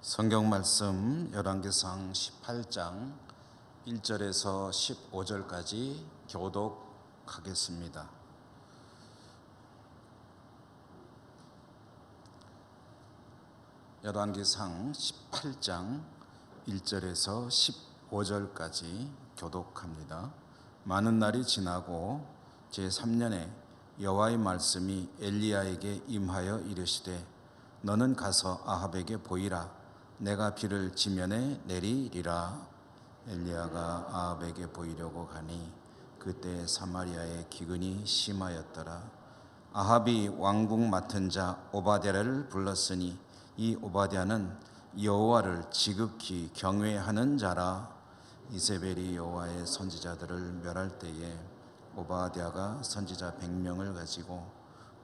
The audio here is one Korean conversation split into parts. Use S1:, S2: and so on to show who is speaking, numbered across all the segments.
S1: 성경 말씀 열왕기상 18장 1절에서 15절까지 교독하겠습니다. 열왕기상 18장 1절에서 15절까지 교독합니다. 많은 날이 지나고 제3년에 여호와의 말씀이 엘리야에게 임하여 이르시되 너는 가서 아합에게 보이라. 내가 비를 지면에 내리리라. 엘리야가 아합에게 보이려고 가니 그때 사마리아의 기근이 심하였더라. 아합이 왕궁 맡은 자 오바댜를 불렀으니 이 오바댜는 여호와를 지극히 경외하는 자라. 이세벨이 여호와의 선지자들을 멸할 때에 오바댜가 선지자 100명을 가지고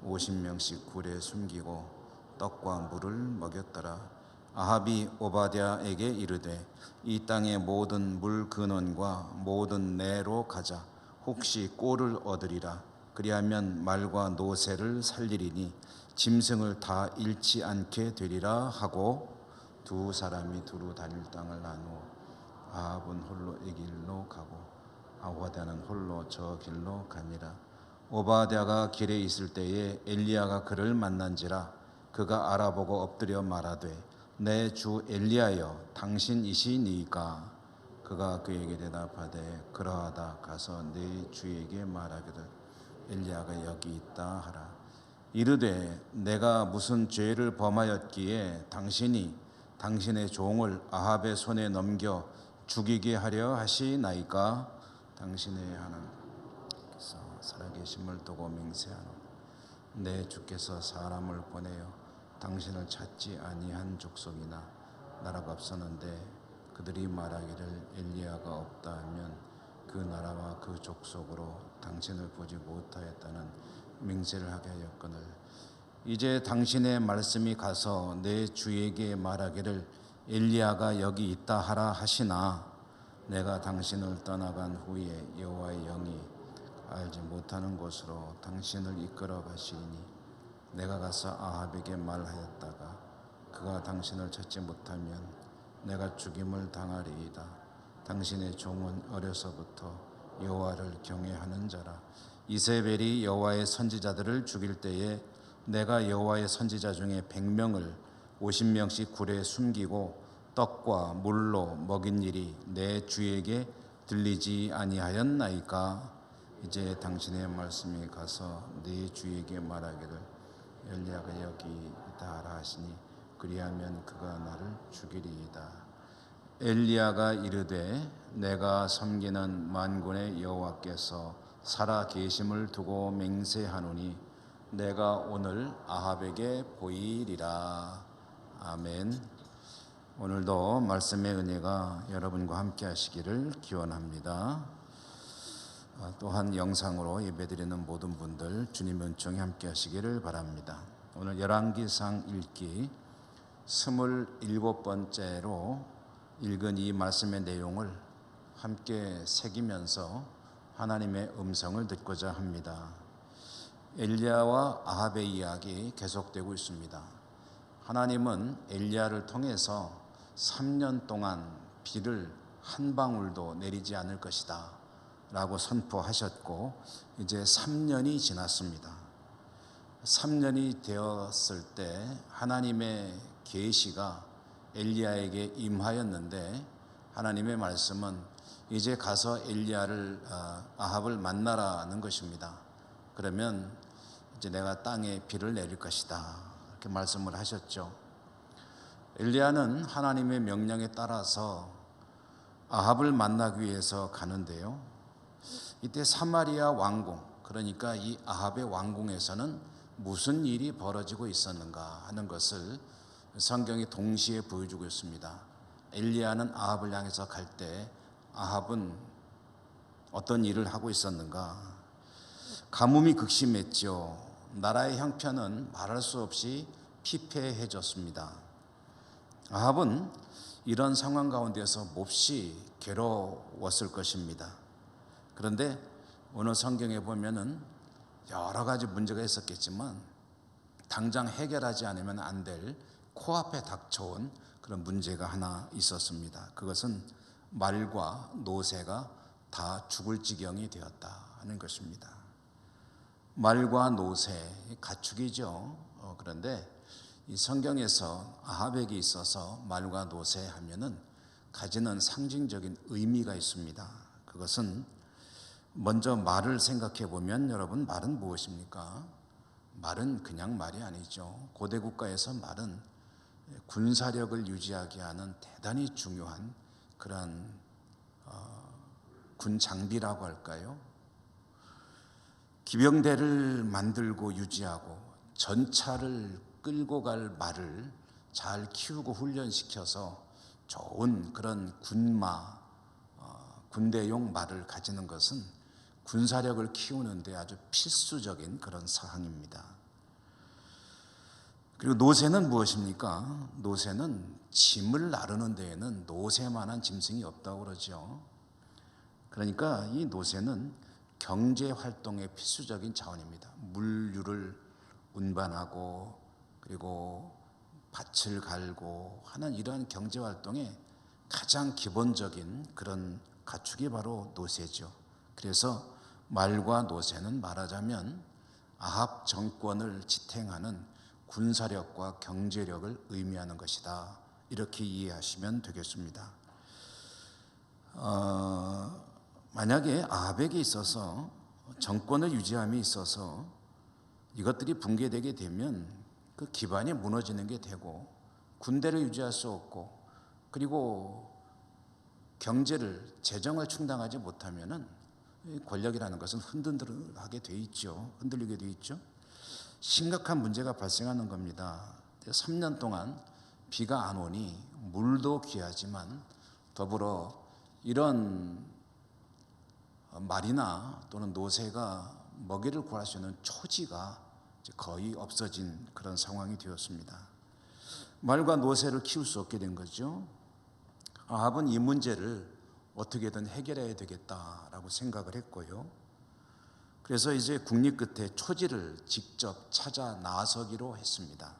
S1: 50명씩 굴에 숨기고 떡과 물을 먹였더라. 아합이 오바댜에게 이르되 이 땅의 모든 물 근원과 모든 내로 가자. 혹시 꼴을 얻으리라. 그리하면 말과 노새를 살리리니 짐승을 다 잃지 않게 되리라 하고 두 사람이 두루 다닐 땅을 나누어 아합은 홀로 이 길로 가고 오바댜는 홀로 저 길로 가니라. 오바댜가 길에 있을 때에 엘리야가 그를 만난지라. 그가 알아보고 엎드려 말하되 내 주 엘리야여 당신이시니이까. 그가 그에게 대답하되 그러하다. 가서 내 주에게 말하기를 엘리야가 여기 있다 하라. 이르되 내가 무슨 죄를 범하였기에 당신이 당신의 종을 아합의 손에 넘겨 죽이게 하려 하시나이까. 당신의 하나님께서 살아계심을 두고 맹세하노니 내 주께서 사람을 보내어 당신을 찾지 아니한 족속이나 나라가 없었는데 그들이 말하기를 엘리야가 없다 하면 그 나라와 그 족속으로 당신을 보지 못하였다는 맹세를 하게 하였거늘 이제 당신의 말씀이 가서 내 주에게 말하기를 엘리야가 여기 있다 하라 하시나 내가 당신을 떠나간 후에 여호와의 영이 알지 못하는 곳으로 당신을 이끌어 가시니 내가 가서 아합에게 말하였다가 그가 당신을 찾지 못하면 내가 죽임을 당하리이다. 당신의 종은 어려서부터 여호와를 경외하는 자라. 이세벨이 여호와의 선지자들을 죽일 때에 내가 여호와의 선지자 중에 100명을 50명씩 굴에 숨기고 떡과 물로 먹인 일이 내 주에게 들리지 아니하였나이까. 이제 당신의 말씀이 가서 네 주에게 말하기를 엘리야가 여기 있다 하라 하시니 그리하면 그가 나를 죽이리이다. 엘리야가 이르되 내가 섬기는 만군의 여호와께서 살아 계심을 두고 맹세하노니 내가 오늘 아합에게 보이리라. 아멘. 오늘도 말씀의 은혜가 여러분과 함께 하시기를 기원합니다. 또한 영상으로 예배드리는 모든 분들 주님 은총에 함께 하시기를 바랍니다. 오늘 열왕기상 읽기 27번째로 읽은 이 말씀의 내용을 함께 새기면서 하나님의 음성을 듣고자 합니다. 엘리야와 아합의 이야기 계속되고 있습니다. 하나님은 엘리야를 통해서 3년 동안 비를 한 방울도 내리지 않을 것이다 라고 선포하셨고 이제 3년이 지났습니다. 3년이 되었을 때 하나님의 계시가 엘리야에게 임하였는데 하나님의 말씀은 이제 가서 엘리야를 아합을 만나라는 것입니다. 그러면 이제 내가 땅에 비를 내릴 것이다 이렇게 말씀을 하셨죠. 엘리야는 하나님의 명령에 따라서 아합을 만나기 위해서 가는데요. 이때 사마리아 왕궁, 그러니까 이 아합의 왕궁에서는 무슨 일이 벌어지고 있었는가 하는 것을 성경이 동시에 보여주고 있습니다. 엘리야는 아합을 향해서 갈 때 아합은 어떤 일을 하고 있었는가? 가뭄이 극심했죠. 나라의 형편은 말할 수 없이 피폐해졌습니다. 아합은 이런 상황 가운데서 몹시 괴로웠을 것입니다. 그런데 오늘 성경에 보면은 여러 가지 문제가 있었겠지만 당장 해결하지 않으면 안 될 코앞에 닥쳐온 그런 문제가 하나 있었습니다. 그것은 말과 노새가 다 죽을 지경이 되었다 하는 것입니다. 말과 노새, 가축이죠. 그런데 이 성경에서 아합에게 있어서 말과 노새 하면은 가지는 상징적인 의미가 있습니다. 그것은 먼저 말을 생각해 보면, 여러분, 말은 무엇입니까? 말은 그냥 말이 아니죠. 고대 국가에서 말은 군사력을 유지하게 하는 대단히 중요한 그런 군 장비라고 할까요? 기병대를 만들고 유지하고 전차를 끌고 갈 말을 잘 키우고 훈련시켜서 좋은 그런 군마, 군대용 말을 가지는 것은 군사력을 키우는 데 아주 필수적인 그런 사항입니다. 그리고 노새는 무엇입니까? 노새는 짐을 나르는 데에는 노새만한 짐승이 없다고 그러죠. 그러니까 이 노새는 경제활동의 필수적인 자원입니다. 물류를 운반하고 그리고 밭을 갈고 하는 이러한 경제활동의 가장 기본적인 그런 가축이 바로 노새죠. 그래서 말과 노새는 말하자면 아합 정권을 지탱하는 군사력과 경제력을 의미하는 것이다, 이렇게 이해하시면 되겠습니다. 만약에 아합에게 있어서 정권을 유지함에 있어서 이것들이 붕괴되게 되면 그 기반이 무너지는 게 되고, 군대를 유지할 수 없고, 그리고 경제를, 재정을 충당하지 못하면은 권력이라는 것은 흔들리게 돼 있죠. 심각한 문제가 발생하는 겁니다. 3년 동안 비가 안 오니 물도 귀하지만 더불어 이런 말이나 또는 노새가 먹이를 구할 수 있는 초지가 거의 없어진 그런 상황이 되었습니다. 말과 노새를 키울 수 없게 된 거죠. 아합은 이 문제를 어떻게든 해결해야 되겠다라고 생각을 했고요. 그래서 이제 국리 끝에 초지를 직접 찾아 나서기로 했습니다.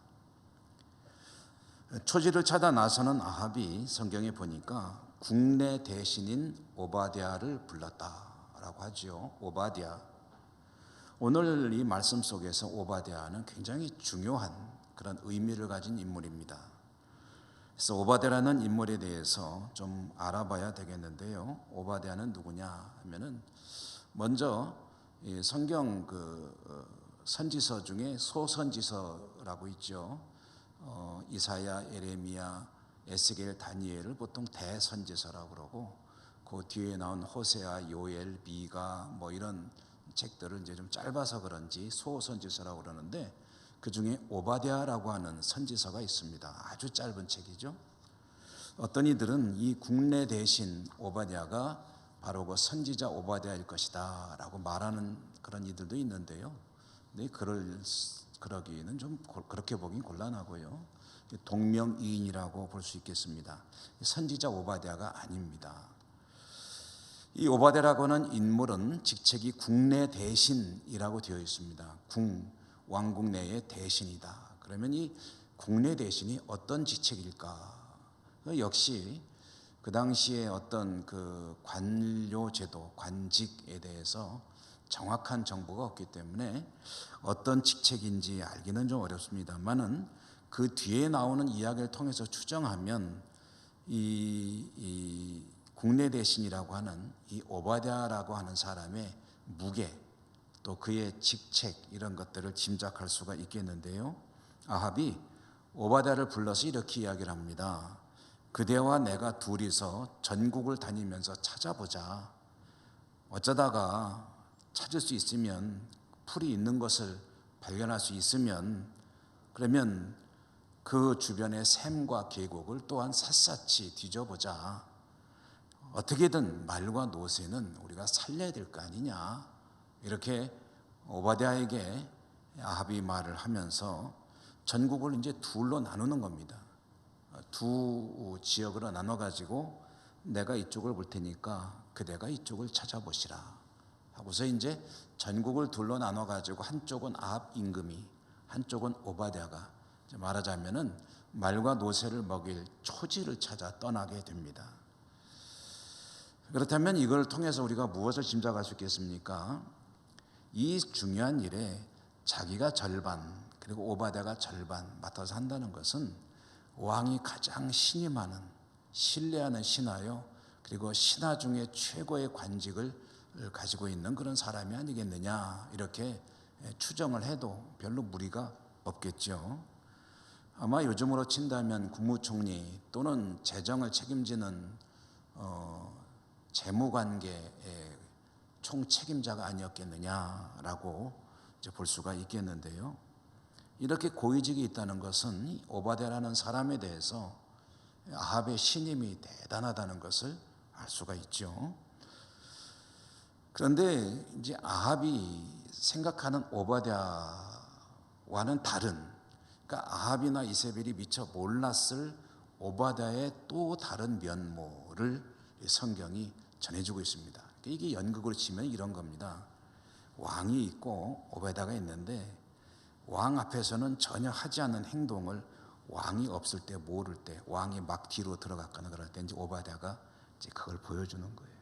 S1: 초지를 찾아 나서는 아합이 성경에 보니까 국내 대신인 오바댜를 불렀다라고 하죠. 오바댜. 오늘 이 말씀 속에서 오바댜는 굉장히 중요한 그런 의미를 가진 인물입니다. 그래서 오바댜라는 인물에 대해서 좀 알아봐야 되겠는데요. 오바댜는 누구냐 하면은 먼저 성경 선지서 중에 소선지서라고 있죠. 이사야, 예레미야, 에스겔, 다니엘을 보통 대선지서라고 그러고, 그 뒤에 나온 호세아, 요엘, 미가 뭐 이런 책들을 이제 좀 짧아서 그런지 소선지서라고 그러는데, 그 중에 오바댜라고 하는 선지서가 있습니다. 아주 짧은 책이죠. 어떤 이들은 이 국내 대신 오바댜가 바로 그 선지자 오바댜일 것이다 라고 말하는 그런 이들도 있는데요. 근데 그러기는 좀 그렇게 보긴 곤란하고요. 동명이인이라고 볼 수 있겠습니다. 선지자 오바댜가 아닙니다. 이 오바댜라고 하는 인물은 직책이 국내 대신이라고 되어 있습니다. 왕국 내의 대신이다. 그러면 이 국내 대신이 어떤 직책일까? 역시 그 당시에 어떤 그 관료 제도, 관직에 대해서 정확한 정보가 없기 때문에 어떤 직책인지 알기는 좀 어렵습니다만은 그 뒤에 나오는 이야기를 통해서 추정하면 이 국내 대신이라고 하는 이 오바댜라고 하는 사람의 무게, 또 그의 직책, 이런 것들을 짐작할 수가 있겠는데요. 아합이 오바댜를 불러서 이렇게 이야기를 합니다. 그대와 내가 둘이서 전국을 다니면서 찾아보자. 어쩌다가 찾을 수 있으면, 풀이 있는 것을 발견할 수 있으면, 그러면 그 주변의 샘과 계곡을 또한 샅샅이 뒤져보자. 어떻게든 말과 노새는 우리가 살려야 될 거 아니냐. 이렇게 오바댜에게 아합이 말을 하면서 전국을 이제 둘로 나누는 겁니다. 두 지역으로 나눠 가지고 내가 이쪽을 볼 테니까 그대가 이쪽을 찾아보시라 하고서 이제 전국을 둘로 나눠 가지고 한쪽은 아합 임금이, 한쪽은 오바댜가, 말하자면은 말과 노새를 먹일 초지를 찾아 떠나게 됩니다. 그렇다면 이걸 통해서 우리가 무엇을 짐작할 수 있겠습니까? 이 중요한 일에 자기가 절반 그리고 오바댜가 절반 맡아서 한다는 것은 왕이 가장 신임하는 신뢰하는 신하요, 그리고 신하 중에 최고의 관직을 가지고 있는 그런 사람이 아니겠느냐, 이렇게 추정을 해도 별로 무리가 없겠죠. 아마 요즘으로 친다면 국무총리 또는 재정을 책임지는 재무관계의 총책임자가 아니었겠느냐라고 이제 볼 수가 있겠는데요. 이렇게 고위직이 있다는 것은 오바댜라는 사람에 대해서 아합의 신임이 대단하다는 것을 알 수가 있죠. 그런데 이제 아합이 생각하는 오바댜와는 다른, 그러니까 아합이나 이세벨이 미처 몰랐을 오바댜의 또 다른 면모를 성경이 전해주고 있습니다. 이게 연극으로 치면 이런 겁니다. 왕이 있고 오바댜가 있는데 왕 앞에서는 전혀 하지 않는 행동을 왕이 없을 때, 모를 때, 왕이 막 뒤로 들어갔거나 그럴 때 이제 오바댜가 이제 그걸 보여주는 거예요.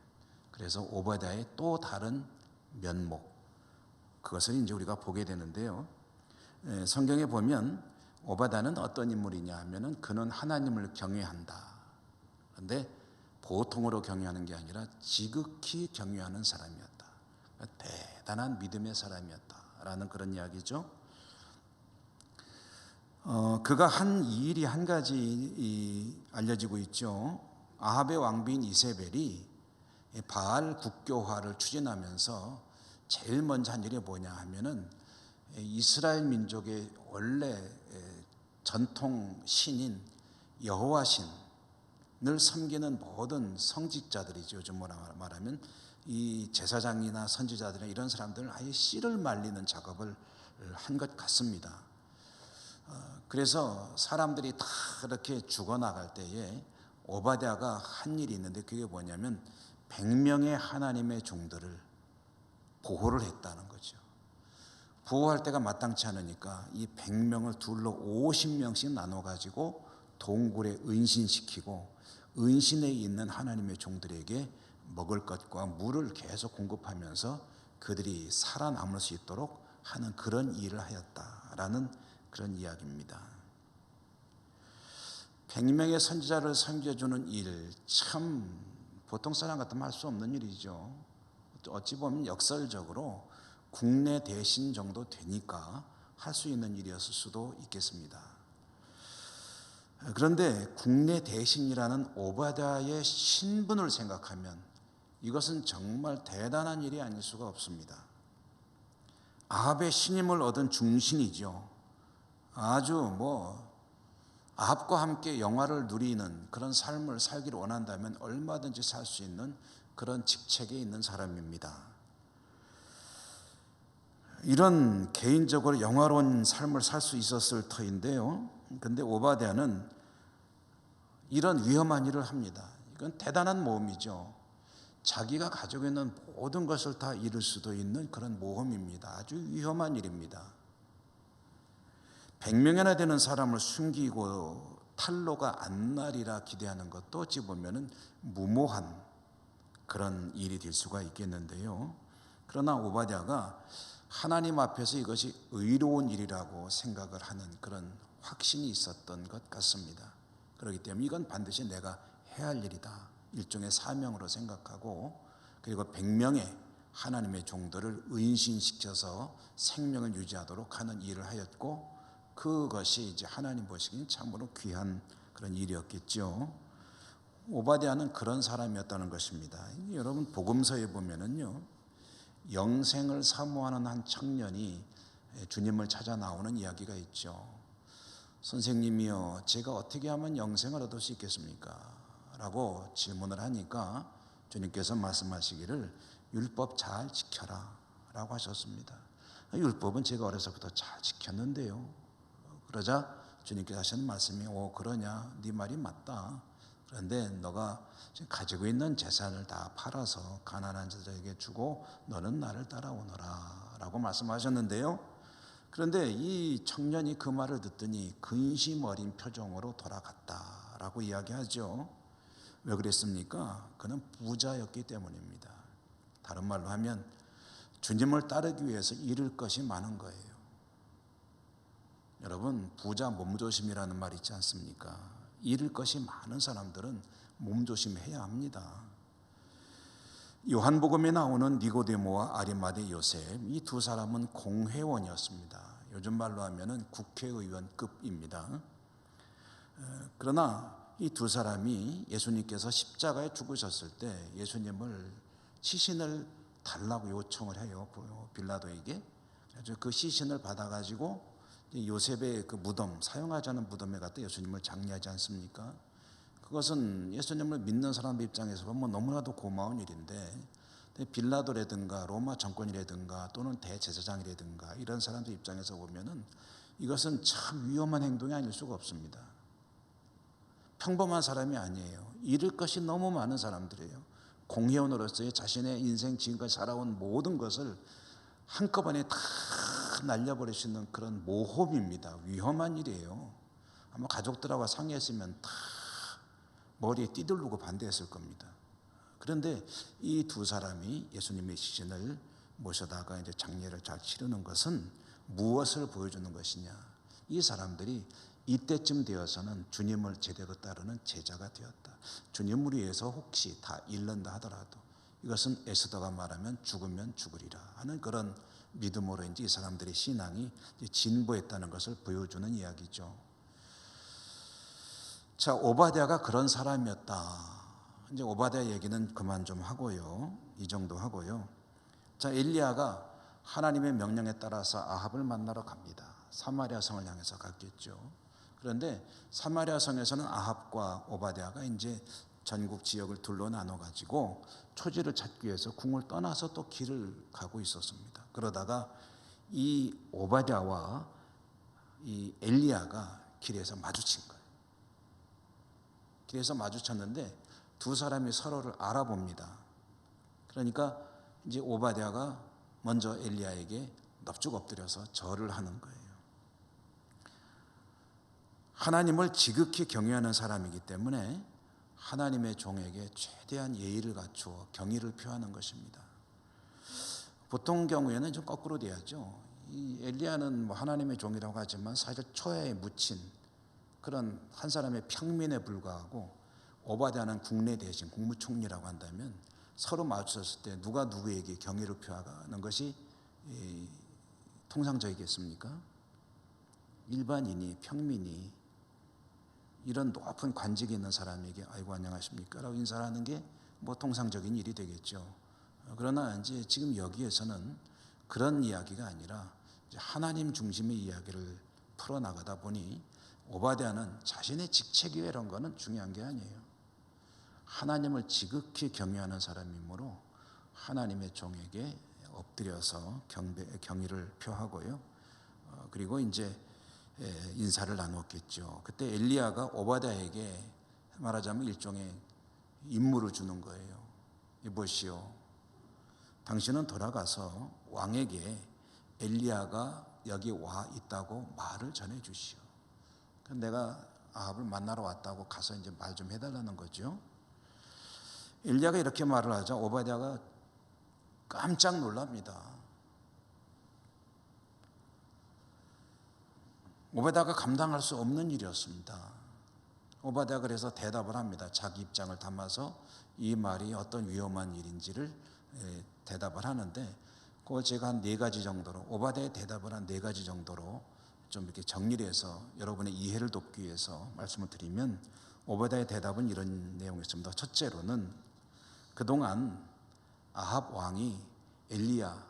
S1: 그래서 오바댜의 또 다른 면목, 그것을 이제 우리가 보게 되는데요. 성경에 보면 오바댜는 어떤 인물이냐 하면은 그는 하나님을 경외한다. 그런데 보통으로 경외하는 게 아니라 지극히 경외하는 사람이었다. 대단한 믿음의 사람이었다라는 그런 이야기죠. 그가 한 일이 한 가지 알려지고 있죠. 아합의 왕비인 이세벨이 바알 국교화를 추진하면서 제일 먼저 한 일이 뭐냐 하면은 이스라엘 민족의 원래 전통 신인 여호와 신을 섬기는 모든 성직자들이죠. 요즘 뭐라 말하면 이 제사장이나 선지자들이나 이런 사람들은 아예 씨를 말리는 작업을 한 것 같습니다. 그래서 사람들이 다 그렇게 죽어나갈 때에 오바댜가 한 일이 있는데 그게 뭐냐면 100명의 하나님의 종들을 보호를 했다는 거죠. 보호할 때가 마땅치 않으니까 이 100명을 둘로 50명씩 나눠가지고 동굴에 은신시키고 은신에 있는 하나님의 종들에게 먹을 것과 물을 계속 공급하면서 그들이 살아남을 수 있도록 하는 그런 일을 하였다라는 그런 이야기입니다. 100명의 선지자를 섬겨주는 일, 참 보통 사람 같으면 할 수 없는 일이죠. 어찌 보면 역설적으로 국내 대신 정도 되니까 할 수 있는 일이었을 수도 있겠습니다. 그런데 국내 대신이라는 오바댜의 신분을 생각하면 이것은 정말 대단한 일이 아닐 수가 없습니다. 아합의 신임을 얻은 중신이죠. 아주 아합과 함께 영화를 누리는 그런 삶을 살기를 원한다면 얼마든지 살 수 있는 그런 직책에 있는 사람입니다. 이런 개인적으로 영화로운 삶을 살 수 있었을 터인데요. 근데 오바댜는 이런 위험한 일을 합니다. 이건 대단한 모험이죠. 자기가 가지고 있는 모든 것을 다 잃을 수도 있는 그런 모험입니다. 아주 위험한 일입니다. 100명이나 되는 사람을 숨기고 탈로가 안 나리라 기대하는 것도 어찌 보면 무모한 그런 일이 될 수가 있겠는데요. 그러나 오바댜가 하나님 앞에서 이것이 의로운 일이라고 생각을 하는 그런 확신이 있었던 것 같습니다. 그렇기 때문에 이건 반드시 내가 해야 할 일이다, 일종의 사명으로 생각하고, 그리고 100명의 하나님의 종들을 은신시켜서 생명을 유지하도록 하는 일을 하였고, 그것이 이제 하나님 보시기엔 참으로 귀한 그런 일이었겠죠. 오바댜는 그런 사람이었다는 것입니다. 여러분 복음서에 보면은요, 영생을 사모하는 한 청년이 주님을 찾아 나오는 이야기가 있죠. 선생님이요, 제가 어떻게 하면 영생을 얻을 수 있겠습니까? 라고 질문을 하니까 주님께서 말씀하시기를 율법 잘 지켜라 라고 하셨습니다. 율법은 제가 어려서부터 잘 지켰는데요. 그러자 주님께서 하시는 말씀이 그러냐, 네 말이 맞다. 그런데 너가 가지고 있는 재산을 다 팔아서 가난한 자들에게 주고 너는 나를 따라오너라 라고 말씀하셨는데요. 그런데 이 청년이 그 말을 듣더니 근심 어린 표정으로 돌아갔다라고 이야기하죠. 왜 그랬습니까? 그는 부자였기 때문입니다. 다른 말로 하면 주님을 따르기 위해서 잃을 것이 많은 거예요. 여러분, 부자 몸조심이라는 말 있지 않습니까? 잃을 것이 많은 사람들은 몸조심해야 합니다. 요한복음에 나오는 니고데모와 아리마대 요셉, 이 두 사람은 공회원이었습니다. 요즘 말로 하면은 국회의원급입니다. 그러나 이 두 사람이 예수님께서 십자가에 죽으셨을 때 예수님을 시신을 달라고 요청을 해요. 빌라도에게. 그래서 그 시신을 받아가지고 요셉의 그 무덤, 사용하지 않은 무덤에 갖다 예수님을 장례하지 않습니까? 그것은 예수님을 믿는 사람 입장에서 보면 너무나도 고마운 일인데, 빌라도라든가 로마 정권이라든가 또는 대제사장이라든가 이런 사람들 입장에서 보면은 이것은 참 위험한 행동이 아닐 수가 없습니다. 평범한 사람이 아니에요. 잃을 것이 너무 많은 사람들이에요. 공회원으로서의 자신의 인생 지금까지 살아온 모든 것을 한꺼번에 다 날려버릴 수 있는 그런 모험입니다. 위험한 일이에요. 아마 가족들하고 상의했으면 다 머리에 띠들르고 반대했을 겁니다. 그런데 이 두 사람이 예수님의 시신을 모셔다가 이제 장례를 잘 치르는 것은 무엇을 보여주는 것이냐? 이 사람들이 이때쯤 되어서는 주님을 제대로 따르는 제자가 되었다. 주님을 위해서 혹시 다 잃는다 하더라도 이것은 에스더가 말하면 죽으면 죽으리라 하는 그런 믿음으로 이제 이 사람들의 신앙이 진보했다는 것을 보여주는 이야기죠. 자, 오바댜가 그런 사람이었다. 이제 오바댜 얘기는 그만 좀 하고요. 이 정도 하고요. 자, 엘리야가 하나님의 명령에 따라서 아합을 만나러 갑니다. 사마리아 성을 향해서 갔겠죠. 그런데 사마리아 성에서는 아합과 오바댜가 이제 전국 지역을 둘러 나눠 가지고 초지를 찾기 위해서 궁을 떠나서 또 길을 가고 있었습니다. 그러다가 이 오바댜와 이 엘리야가 길에서 마주친 거예요. 길에서 마주쳤는데 두 사람이 서로를 알아봅니다. 그러니까 이제 오바댜가 먼저 엘리야에게 넙죽 엎드려서 절을 하는 거예요. 하나님을 지극히 경외하는 사람이기 때문에 하나님의 종에게 최대한 예의를 갖추어 경의를 표하는 것입니다. 보통 경우에는 좀 거꾸로 돼야죠. 이 엘리야는 뭐 하나님의 종이라고 하지만 사실 초야에 묻힌 그런 한 사람의 평민에 불과하고, 오바댜는 국내 대신 국무총리라고 한다면 서로 마주쳤을 때 누가 누구에게 경의를 표하는 것이 통상적이겠습니까? 일반인이, 평민이 이런 높은 관직이 있는 사람에게 아이고 안녕하십니까 라고 인사를 하는 게 뭐 통상적인 일이 되겠죠. 그러나 이제 지금 여기에서는 그런 이야기가 아니라 이제 하나님 중심의 이야기를 풀어나가다 보니 오바댜는 자신의 직책이 이런 거는 중요한 게 아니에요. 하나님을 지극히 경외하는 사람이므로 하나님의 종에게 엎드려서 경의를 표하고요. 그리고 이제 인사를 나누었겠죠. 그때 엘리야가 오바댜에게 말하자면 일종의 임무를 주는 거예요. 이보시오, 당신은 돌아가서 왕에게 엘리야가 여기 와 있다고 말을 전해 주시오. 내가 아합을 만나러 왔다고 가서 이제 말 좀 해달라는 거죠. 엘리야가 이렇게 말을 하자 오바댜가 깜짝 놀랍니다. 오바댜가 감당할 수 없는 일이었습니다. 오바댜가 그래서 대답을 합니다. 자기 입장을 담아서 이 말이 어떤 위험한 일인지를 대답을 하는데, 그걸 제가 한 4가지 정도로, 오바댜의 대답을 한 4가지 정도로 좀 이렇게 정리를 해서 여러분의 이해를 돕기 위해서 말씀을 드리면, 오바댜의 대답은 이런 내용이었습니다. 첫째로는 그동안 아합 왕이 엘리야,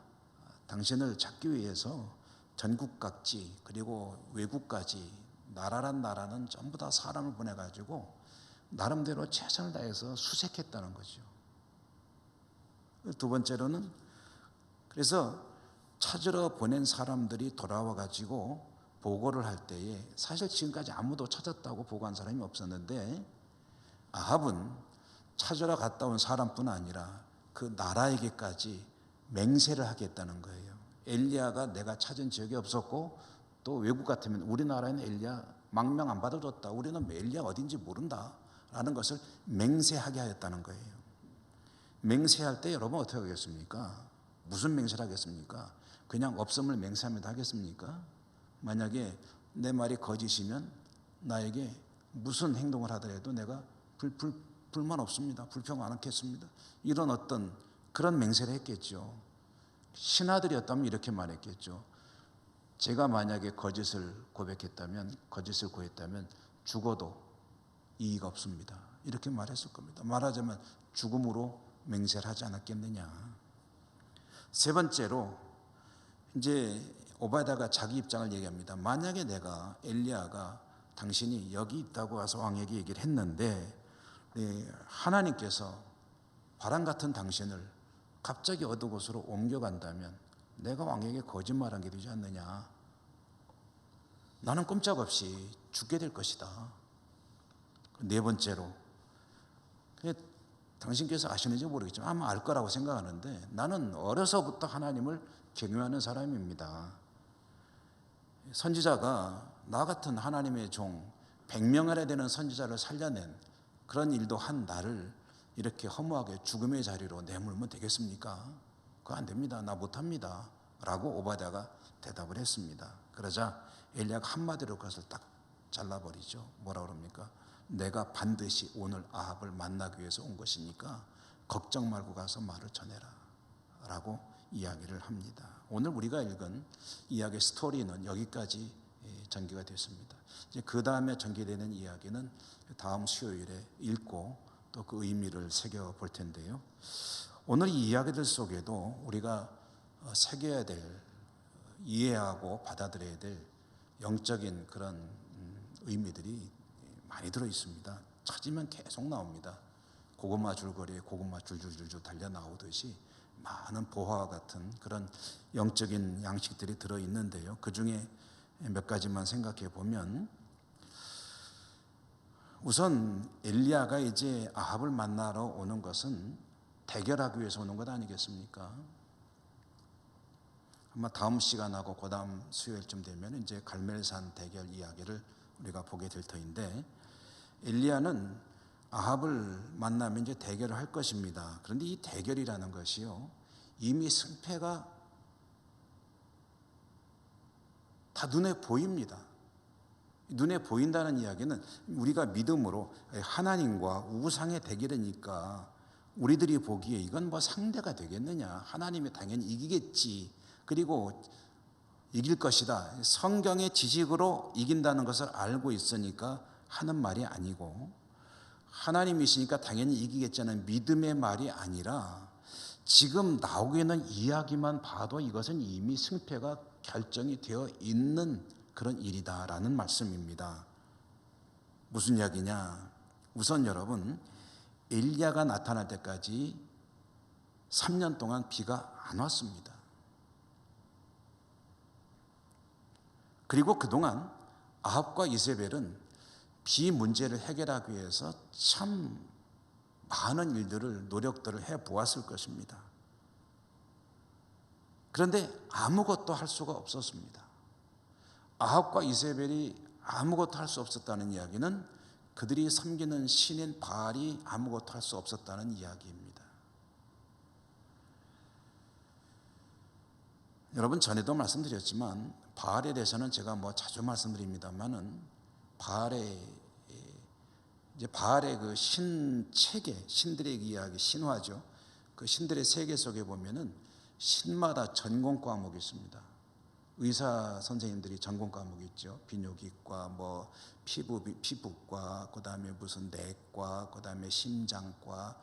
S1: 당신을 찾기 위해서 전국 각지 그리고 외국까지 나라란 나라는 전부 다 사람을 보내가지고 나름대로 최선을 다해서 수색했다는 거죠. 두 번째로는 그래서 찾으러 보낸 사람들이 돌아와 가지고 보고를 할 때에 사실 지금까지 아무도 찾았다고 보고한 사람이 없었는데, 아합은 찾으러 갔다 온 사람뿐 아니라 그 나라에게까지 맹세를 하겠다는 거예요. 엘리야가 내가 찾은 지역이 없었고, 또 외국 같으면 우리나라에는 엘리야 망명 안 받아줬다, 우리는 엘리야 어딘지 모른다 라는 것을 맹세하게 하였다는 거예요. 맹세할 때 여러분 어떻게 하겠습니까? 무슨 맹세를 하겠습니까? 그냥 없음을 맹세하면 하겠습니까? 만약에 내 말이 거짓이면 나에게 무슨 행동을 하더라도 내가 불만 없습니다, 불평 안 하겠습니다, 이런 어떤 그런 맹세를 했겠죠. 신하들이었다면 이렇게 말했겠죠. 제가 만약에 거짓을 고했다면 죽어도 이의가 없습니다, 이렇게 말했을 겁니다. 말하자면 죽음으로 맹세를 하지 않았겠느냐. 세 번째로 이제 오바댜가 자기 입장을 얘기합니다. 만약에 내가 엘리야가 당신이 여기 있다고 와서 왕에게 얘기를 했는데 하나님께서 바람 같은 당신을 갑자기 어느 곳으로 옮겨간다면 내가 왕에게 거짓말한 게 되지 않느냐. 나는 꼼짝없이 죽게 될 것이다. 네 번째로, 당신께서 아시는지 모르겠지만 아마 알 거라고 생각하는데, 나는 어려서부터 하나님을 경외하는 사람입니다. 선지자가 나 같은 하나님의 종 100명이나 되는 선지자를 살려낸 그런 일도 한 나를 이렇게 허무하게 죽음의 자리로 내몰면 되겠습니까? 그거 안 됩니다, 나 못합니다 라고 오바댜가 대답을 했습니다. 그러자 엘리야가 한마디로 그것을 딱 잘라버리죠. 뭐라 그럽니까? 내가 반드시 오늘 아합을 만나기 위해서 온 것이니까 걱정 말고 가서 말을 전해라 라고 이야기를 합니다. 오늘 우리가 읽은 이야기의 스토리는 여기까지 전개가 됐습니다. 이제 그 다음에 전개되는 이야기는 다음 수요일에 읽고 또 그 의미를 새겨볼 텐데요. 오늘 이 이야기들 속에도 우리가 새겨야 될, 이해하고 받아들여야 될 영적인 그런 의미들이 많이 들어 있습니다. 찾으면 계속 나옵니다. 고구마 줄거리에 고구마 줄줄줄줄 달려 나오듯이 많은 보화와 같은 그런 영적인 양식들이 들어 있는데요. 그 중에 몇 가지만 생각해 보면, 우선 엘리야가 이제 아합을 만나러 오는 것은 대결하기 위해서 오는 것 아니겠습니까? 아마 다음 시간하고 그 다음 수요일쯤 되면 이제 갈멜산 대결 이야기를 우리가 보게 될 터인데, 엘리야는 아합을 만나면 이제 대결을 할 것입니다. 그런데 이 대결이라는 것이요, 이미 승패가 다 눈에 보입니다. 눈에 보인다는 이야기는 우리가 믿음으로 하나님과 우상의 대결이니까 우리들이 보기에 이건 뭐 상대가 되겠느냐, 하나님이 당연히 이기겠지, 그리고 이길 것이다, 성경의 지식으로 이긴다는 것을 알고 있으니까 하는 말이 아니고, 하나님이시니까 당연히 이기겠지는 믿음의 말이 아니라 지금 나오고 있는 이야기만 봐도 이것은 이미 승패가 결정이 되어 있는 그런 일이다라는 말씀입니다. 무슨 이야기냐? 우선 여러분, 엘리야가 나타날 때까지 3년 동안 비가 안 왔습니다. 그리고 그동안 아합과 이세벨은 비 문제를 해결하기 위해서 참 많은 일들을, 노력들을 해 보았을 것입니다. 그런데 아무것도 할 수가 없었습니다. 아합과 이세벨이 아무것도 할 수 없었다는 이야기는 그들이 섬기는 신인 바알이 아무것도 할 수 없었다는 이야기입니다. 여러분, 전에도 말씀드렸지만 바알에 대해서는 제가 자주 말씀드립니다만은 바알의 그 신체계, 신들의 이야기, 신화죠. 그 신들의 세계 속에 보면은 신마다 전공 과목이 있습니다. 의사 선생님들이 전공 과목이 있죠. 비뇨기과, 피부과, 그다음에 무슨 내과, 그다음에 심장과,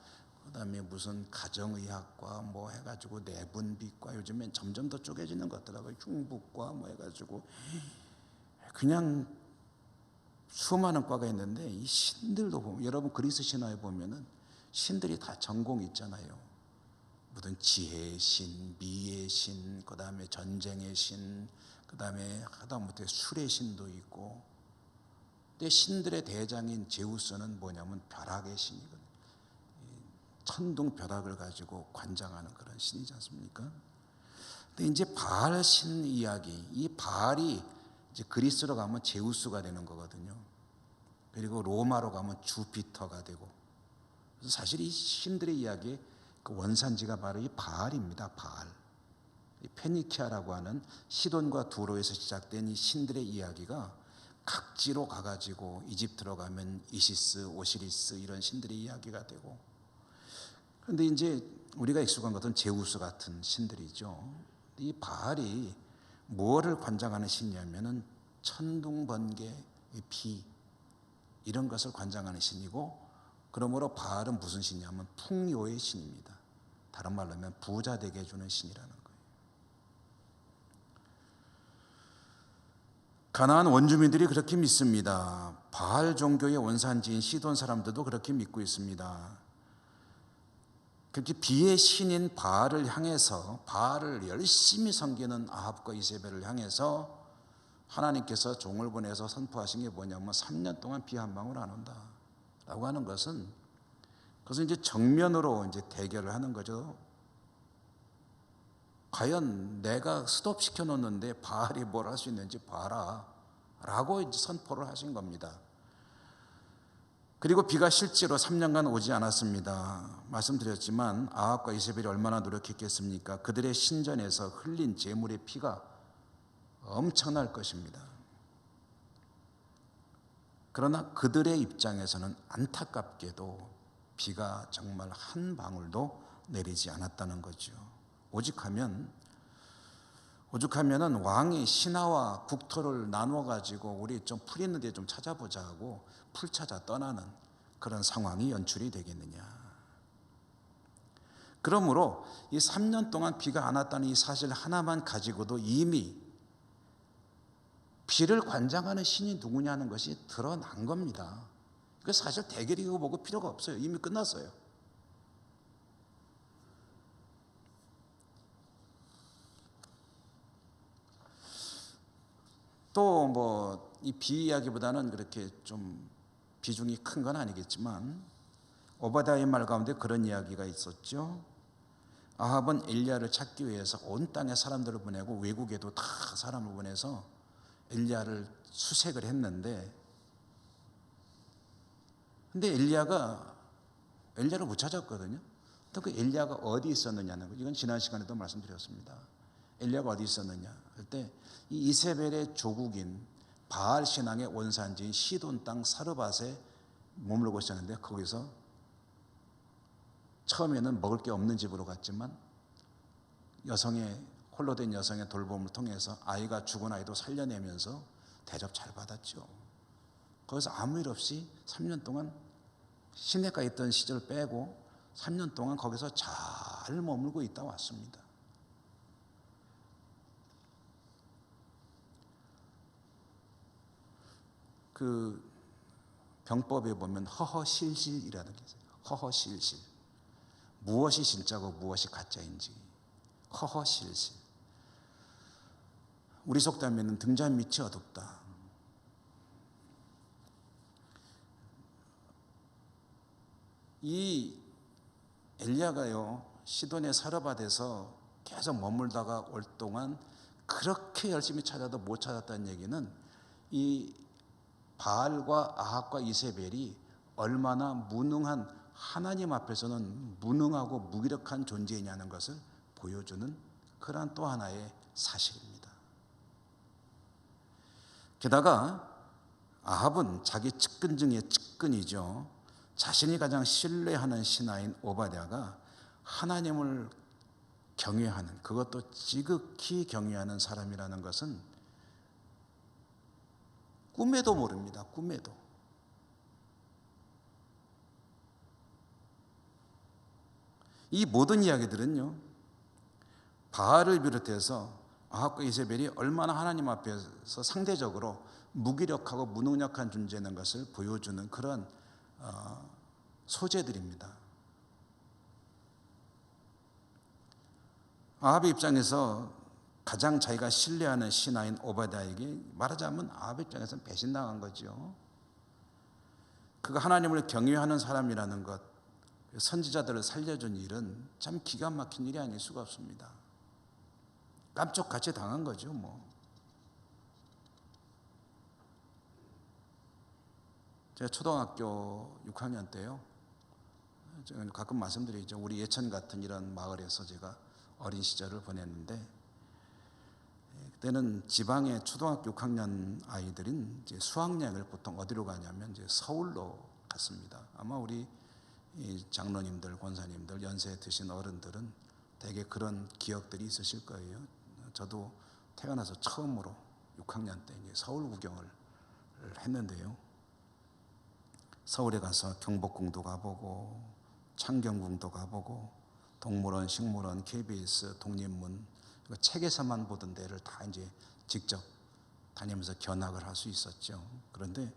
S1: 그다음에 무슨 가정의학과 해가지고 내분비과, 요즘엔 점점 더 쪼개지는 것 같더라고요. 흉부과 해가지고 그냥 수많은 과가 있는데, 이 신들도 보면, 여러분 그리스 신화에 보면은 신들이 다 전공이 있잖아요. 무슨 지혜의 신, 미의 신, 그 다음에 전쟁의 신, 그 다음에 하다못해 술의 신도 있고. 근데 신들의 대장인 제우스는 뭐냐면 벼락의 신이거든요. 천둥 벼락을 가지고 관장하는 그런 신이지 않습니까? 근데 이제 바알 신 이야기, 이 바알이 이제 그리스로 가면 제우스가 되는 거거든요. 그리고 로마로 가면 주피터가 되고. 그래서 사실 이 신들의 이야기의 그 원산지가 바로 이 바알입니다. 바알. 이 페니키아라고 하는 시돈과 두로에서 시작된 이 신들의 이야기가 각지로 가가지고 이집트로 가면 이시스, 오시리스 이런 신들의 이야기가 되고. 그런데 이제 우리가 익숙한 것은 제우스 같은 신들이죠. 이 바알이 무엇을 관장하는 신이냐면은 천둥, 번개, 비 이런 것을 관장하는 신이고, 그러므로 바알은 무슨 신이냐면 풍요의 신입니다. 다른 말로 하면 부자 되게 해주는 신이라는 거예요. 가나안 원주민들이 그렇게 믿습니다. 바알 종교의 원산지인 시돈 사람들도 그렇게 믿고 있습니다. 그렇게 비의 신인 바알을 향해서, 바알을 열심히 섬기는 아합과 이세벨을 향해서 하나님께서 종을 보내서 선포하신 게 뭐냐면 3년 동안 비 한 방울 안 온다 라고 하는 것은, 그것은 이제 정면으로 이제 대결을 하는 거죠. 과연 내가 스톱시켜 놓는데 바알이 뭘 할 수 있는지 봐라 라고 이제 선포를 하신 겁니다. 그리고 비가 실제로 3년간 오지 않았습니다. 말씀드렸지만 아합과 이세벨이 얼마나 노력했겠습니까? 그들의 신전에서 흘린 제물의 피가 엄청날 것입니다. 그러나 그들의 입장에서는 안타깝게도 비가 정말 한 방울도 내리지 않았다는 거죠. 오죽하면은 왕이 신하와 국토를 나누어 가지고 우리 좀 풀 있는 데 좀 찾아보자 하고 풀 찾아 떠나는 그런 상황이 연출이 되겠느냐. 그러므로 이 3년 동안 비가 안 왔다는 이 사실 하나만 가지고도 이미 비를 관장하는 신이 누구냐는 것이 드러난 겁니다. 그 사실 대결이고 뭐고 필요가 없어요. 이미 끝났어요. 또 뭐 이 비 이야기보다는 그렇게 좀 비중이 큰 건 아니겠지만 오바댜의 말 가운데 그런 이야기가 있었죠. 아합은 엘리야를 찾기 위해서 온 땅에 사람들을 보내고 외국에도 다 사람을 보내서 엘리야를 수색을 했는데, 근데 엘리야를 못 찾았거든요. 또 그 엘리야가 어디 있었느냐는 거, 이건 지난 시간에도 말씀드렸습니다. 엘리야가 어디 있었느냐 할 때 이 이세벨의 조국인 바알 신앙의 원산지인 시돈 땅 사르밧에 머물고 있었는데, 거기서 처음에는 먹을 게 없는 집으로 갔지만 홀로 된 여성의 돌봄을 통해서 아이가 죽은 아이도 살려내면서 대접 잘 받았죠. 거기서 아무 일 없이 3년 동안 시내가 있던 시절 빼고 3년 동안 거기서 잘 머물고 있다 왔습니다. 그 병법에 보면 허허실실이라는 게 있어요. 허허실실. 무엇이 진짜고 무엇이 가짜인지. 허허실실. 우리 속담에는 등잔 밑이 어둡다. 이 엘리야가요, 시돈의 사르밧에서 계속 머물다가 올 동안 그렇게 열심히 찾아도 못 찾았다는 얘기는 이 바알과 아합과 이세벨이 얼마나 무능한, 하나님 앞에서는 무능하고 무기력한 존재이냐는 것을 보여주는 그러한 또 하나의 사실입니다. 게다가 아합은 자기 측근 중에 측근이죠. 자신이 가장 신뢰하는 신하인 오바댜가 하나님을 경외하는, 그것도 지극히 경외하는 사람이라는 것은 꿈에도 모릅니다. 꿈에도. 이 모든 이야기들은요, 바알을 비롯해서 아합과 이세벨이 얼마나 하나님 앞에서 상대적으로 무기력하고 무능력한 존재라는 것을 보여주는 그런 소재들입니다. 아합의 입장에서 가장 자기가 신뢰하는 신하인 오바댜에게 말하자면 아합의 입장에서는 배신당한 거죠. 그가 하나님을 경외하는 사람이라는 것, 선지자들을 살려준 일은 참 기가 막힌 일이 아닐 수가 없습니다. 깜짝같이 당한 거죠. 제가 초등학교 6학년 때요, 제가 가끔 말씀드리죠. 우리 예천 같은 이런 마을에서 제가 어린 시절을 보냈는데, 그때는 지방의 초등학교 6학년 아이들은 이제 수학여행을 보통 어디로 가냐면 이제 서울로 갔습니다. 아마 우리 이 장로님들, 권사님들, 연세 드신 어른들은 되게 그런 기억들이 있으실 거예요. 저도 태어나서 처음으로 6학년 때 이제 서울 구경을 했는데요. 서울에 가서 경복궁도 가보고 창경궁도 가보고 동물원, 식물원, KBS, 독립문, 책에서만 보던 데를 다 이제 직접 다니면서 견학을 할 수 있었죠. 그런데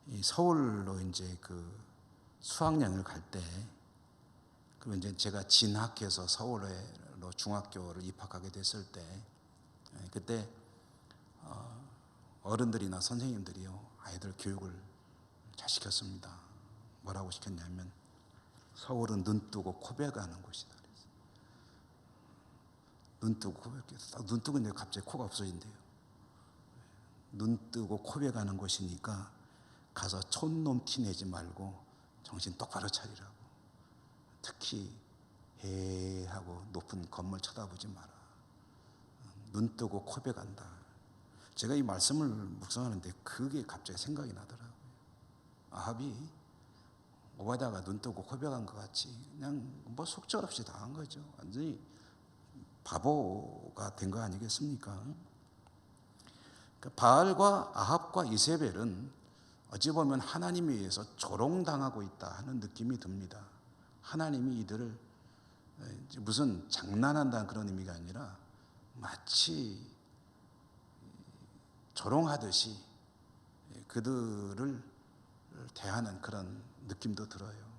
S1: 이 서울로 이제 그 수학여행을 갈 때, 그리고 이제 제가 진학해서 서울로 중학교를 입학하게 됐을 때, 그때 어른들이나 선생님들이요, 아이들 교육을 잘 시켰습니다. 뭐라고 시켰냐면, 서울은 눈 뜨고 코백하는 곳이다. 눈 뜨고 코백해서, 눈 뜨고 이제 갑자기 코가 없어진대요. 눈 뜨고 코백하는 곳이니까 가서 촌놈 티 내지 말고 정신 똑바로 차리라고. 특히 해하고 높은 건물 쳐다보지 마라. 눈 뜨고 코백한다. 제가 이 말씀을 묵상하는데 그게 갑자기 생각이 나더라고요. 아합이 오바댜가 눈 뜨고 코백한 것 같이 그냥 속절없이 당한 거죠. 완전히 바보가 된 거 아니겠습니까? 바알과 아합과 이세벨은 어찌 보면 하나님에 의해서 조롱당하고 있다 하는 느낌이 듭니다. 하나님이 이들을 무슨 장난한다는 그런 의미가 아니라 마치 조롱하듯이 그들을 대하는 그런 느낌도 들어요.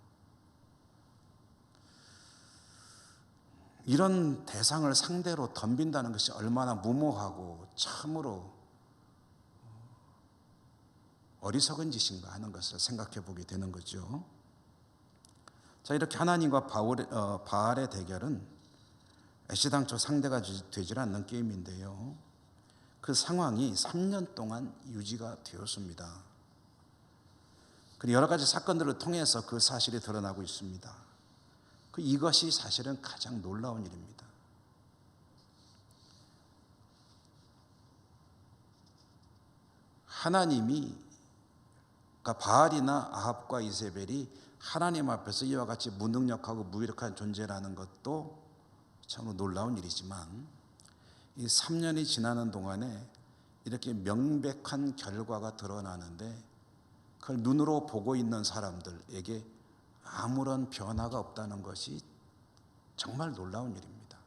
S1: 이런 대상을 상대로 덤빈다는 것이 얼마나 무모하고 참으로 어리석은 짓인가 하는 것을 생각해 보게 되는 거죠. 자, 이렇게 하나님과 바알의 대결은 애시당초 상대가 되질 않는 게임인데요, 그 상황이 3년 동안 유지가 되었습니다. 그리고 여러 가지 사건들을 통해서 그 사실이 드러나고 있습니다. 이것이 사실은 가장 놀라운 일입니다. 하나님이, 그러니까 바알이나 아합과 이세벨이 하나님 앞에서 이와 같이 무능력하고 무기력한 존재라는 것도 참으로 놀라운 일이지만, 이 3년이 지나는 동안에 이렇게 명백한 결과가 드러나는데 그걸 눈으로 보고 있는 사람들에게 아무런 변화가 없다는 것이 정말 놀라운 일입니다.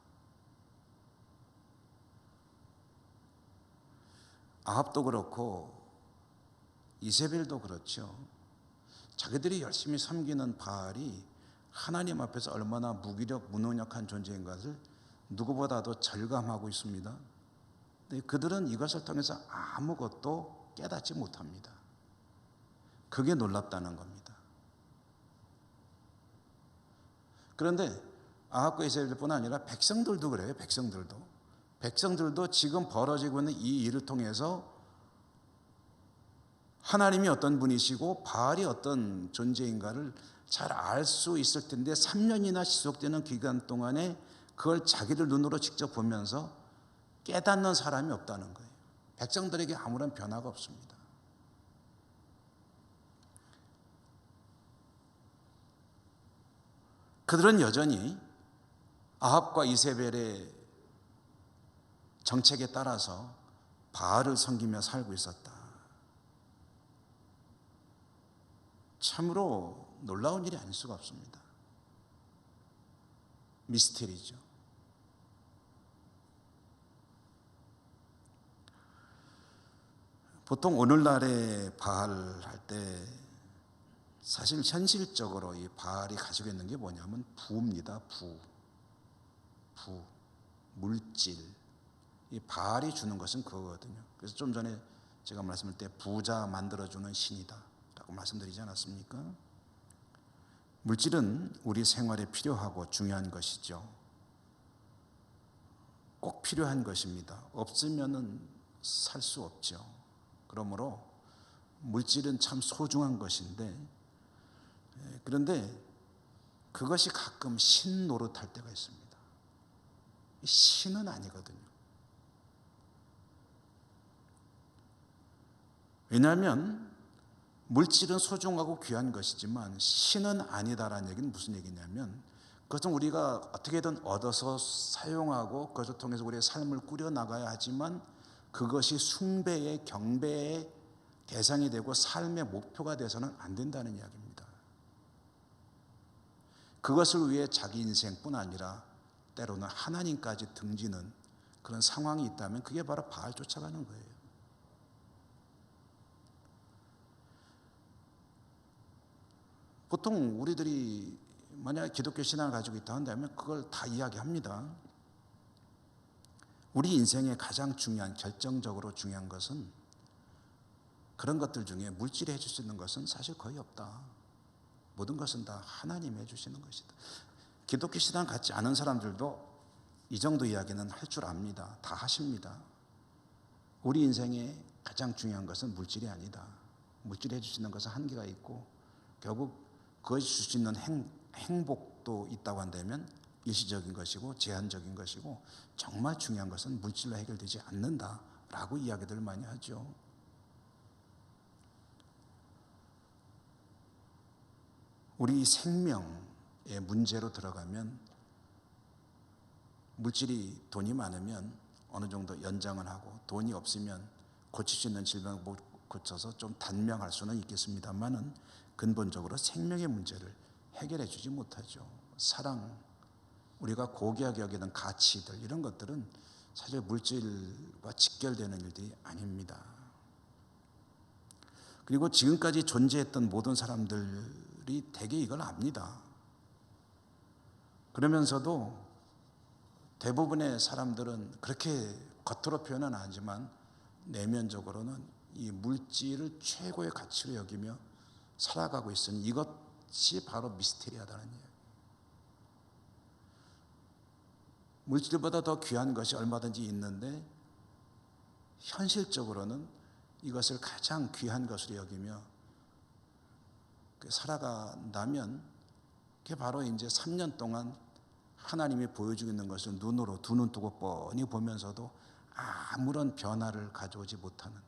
S1: 아합도 그렇고 이세벨도 그렇죠. 자기들이 열심히 섬기는 바알이 하나님 앞에서 얼마나 무능력한 존재인 것을 누구보다도 절감하고 있습니다. 근데 그들은 이것을 통해서 아무것도 깨닫지 못합니다. 그게 놀랍다는 겁니다. 그런데 아합과 이세벨뿐 아니라 백성들도 그래요. 백성들도 지금 벌어지고 있는 이 일을 통해서 하나님이 어떤 분이시고 바알이 어떤 존재인가를 잘 알 수 있을 텐데 3년이나 지속되는 기간 동안에 그걸 자기들 눈으로 직접 보면서 깨닫는 사람이 없다는 거예요. 백성들에게 아무런 변화가 없습니다. 그들은 여전히 아합과 이세벨의 정책에 따라서 바알을 섬기며 살고 있었다. 참으로 놀라운 일이 아닐 수가 없습니다. 미스테리죠. 보통 오늘날의 바알 할 때 사실 현실적으로 이 바알이 가지고 있는 게 뭐냐면 부입니다. 물질. 이 바알이 주는 것은 그거거든요. 그래서 좀 전에 제가 말씀할 때 부자 만들어주는 신이다 라고 말씀드리지 않았습니까? 물질은 우리 생활에 필요하고 중요한 것이죠. 꼭 필요한 것입니다. 없으면은 살 수 없죠. 그러므로 물질은 참 소중한 것인데, 그런데 그것이 가끔 신 노릇할 때가 있습니다. 신은 아니거든요. 왜냐하면 물질은 소중하고 귀한 것이지만 신은 아니다라는 얘기는 무슨 얘기냐면, 그것은 우리가 어떻게든 얻어서 사용하고 그것을 통해서 우리의 삶을 꾸려나가야 하지만 그것이 숭배의 경배의 대상이 되고 삶의 목표가 돼서는 안 된다는 이야기입니다. 그것을 위해 자기 인생뿐 아니라 때로는 하나님까지 등지는 그런 상황이 있다면 그게 바로 바알 쫓아가는 거예요. 보통 우리들이 만약 기독교 신앙을 가지고 있다 한다면 그걸 다 이야기합니다. 우리 인생의 가장 중요한, 결정적으로 중요한 것은, 그런 것들 중에 물질이 해줄 수 있는 것은 사실 거의 없다. 모든 것은 다 하나님이 해주시는 것이다. 기독교 신앙 갖지 않은 사람들도 이 정도 이야기는 할 줄 압니다. 다 하십니다. 우리 인생의 가장 중요한 것은 물질이 아니다. 물질이 해줄 수 있는 것은 한계가 있고, 결국 그것이 줄 수 있는 행복도 있다고 한다면 일시적인 것이고 제한적인 것이고, 정말 중요한 것은 물질로 해결되지 않는다라고 이야기들을 많이 하죠. 우리 생명의 문제로 들어가면 물질이, 돈이 많으면 어느 정도 연장을 하고, 돈이 없으면 고칠 수 있는 질병을 못 고쳐서 좀 단명할 수는 있겠습니다만은 근본적으로 생명의 문제를 해결해 주지 못하죠. 사랑, 우리가 고귀하게 여기는 가치들, 이런 것들은 사실 물질과 직결되는 일들이 아닙니다. 그리고 지금까지 존재했던 모든 사람들이 대개 이걸 압니다. 그러면서도 대부분의 사람들은 그렇게 겉으로 표현은 안 하지만 내면적으로는 이 물질을 최고의 가치로 여기며 살아가고 있으니 이것이 바로 미스테리하다는 이야기. 물질보다 더 귀한 것이 얼마든지 있는데 현실적으로는 이것을 가장 귀한 것으로 여기며 살아간다면 그게 바로 이제 3년 동안 하나님이 보여주고 있는 것을 눈으로 두 눈 뜨고 뻔히 보면서도 아무런 변화를 가져오지 못하는,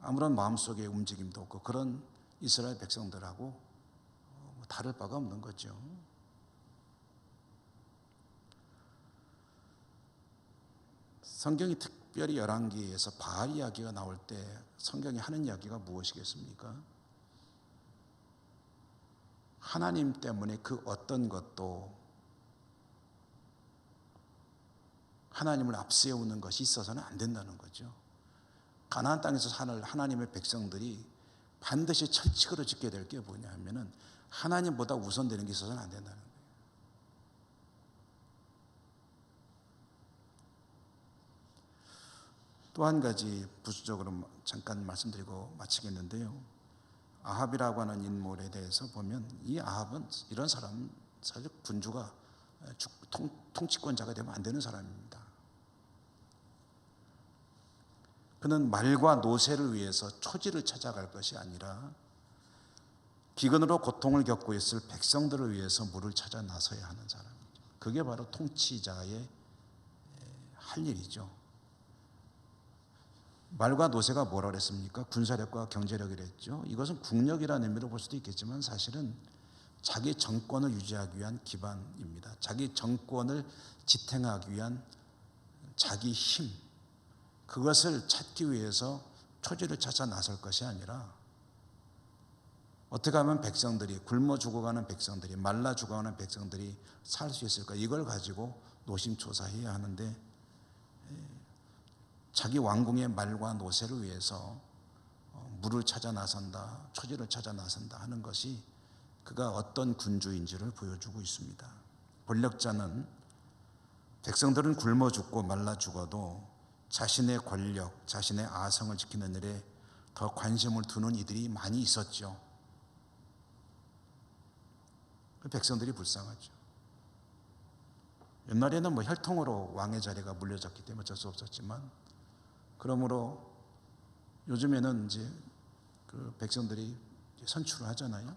S1: 아무런 마음속의 움직임도 없고 그런 이스라엘 백성들하고 다를 바가 없는 거죠. 성경이 특별히 열왕기에서 바알 이야기가 나올 때 성경이 하는 이야기가 무엇이겠습니까? 하나님 때문에 그 어떤 것도 하나님을 앞세우는 것이 있어서는 안 된다는 거죠. 가나안 땅에서 사는 하나님의 백성들이 반드시 철칙으로 지켜야 될 게 뭐냐 하면은 하나님보다 우선되는 게 있어서는 안 된다는 거예요. 또 한 가지 부수적으로 잠깐 말씀드리고 마치겠는데요. 아합이라고 하는 인물에 대해서 보면 이 아합은 이런 사람, 사실 군주가 통치권자가 되면 안 되는 사람입니다. 그는 말과 노새를 위해서 초지를 찾아갈 것이 아니라 기근으로 고통을 겪고 있을 백성들을 위해서 물을 찾아 나서야 하는 사람이죠. 그게 바로 통치자의 할 일이죠. 말과 노새가 뭐라 그랬습니까? 군사력과 경제력이랬죠. 이것은 국력이라는 의미로 볼 수도 있겠지만 사실은 자기 정권을 유지하기 위한 기반입니다. 자기 정권을 지탱하기 위한 자기 힘, 그것을 찾기 위해서 초지를 찾아 나설 것이 아니라 어떻게 하면 백성들이, 굶어 죽어가는 백성들이, 말라 죽어가는 백성들이 살 수 있을까, 이걸 가지고 노심초사해야 하는데 자기 왕궁의 말과 노새를 위해서 물을 찾아 나선다, 초지를 찾아 나선다 하는 것이 그가 어떤 군주인지를 보여주고 있습니다. 권력자는 백성들은 굶어 죽고 말라 죽어도 자신의 권력, 자신의 아성을 지키는 일에 더 관심을 두는 이들이 많이 있었죠. 백성들이 불쌍하죠. 옛날에는 뭐 혈통으로 왕의 자리가 물려졌기 때문에 어쩔 수 없었지만, 그러므로 요즘에는 이제 그 백성들이 선출을 하잖아요.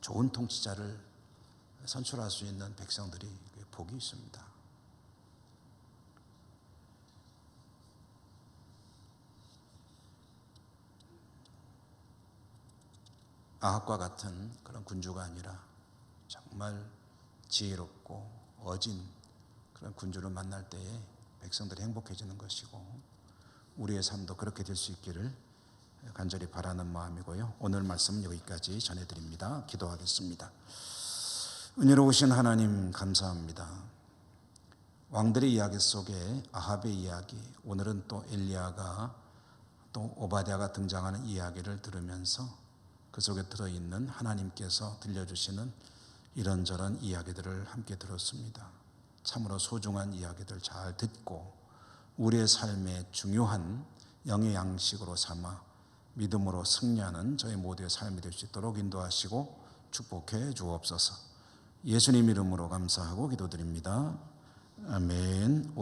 S1: 좋은 통치자를 선출할 수 있는 백성들이 복이 있습니다. 아합과 같은 그런 군주가 아니라 정말 지혜롭고 어진 그런 군주를 만날 때에 백성들이 행복해지는 것이고, 우리의 삶도 그렇게 될 수 있기를 간절히 바라는 마음이고요. 오늘 말씀 여기까지 전해드립니다. 기도하겠습니다. 은혜로우신 하나님 감사합니다. 왕들의 이야기 속에 아합의 이야기, 오늘은 또 엘리야가 또 오바댜가 등장하는 이야기를 들으면서 그 속에 들어있는 하나님께서 들려주시는 이런저런 이야기들을 함께 들었습니다. 참으로 소중한 이야기들 잘 듣고 우리의 삶의 중요한 영의 양식으로 삼아 믿음으로 승리하는 저희 모두의 삶이 될 수 있도록 인도하시고 축복해 주옵소서. 예수님 이름으로 감사하고 기도드립니다. 아멘.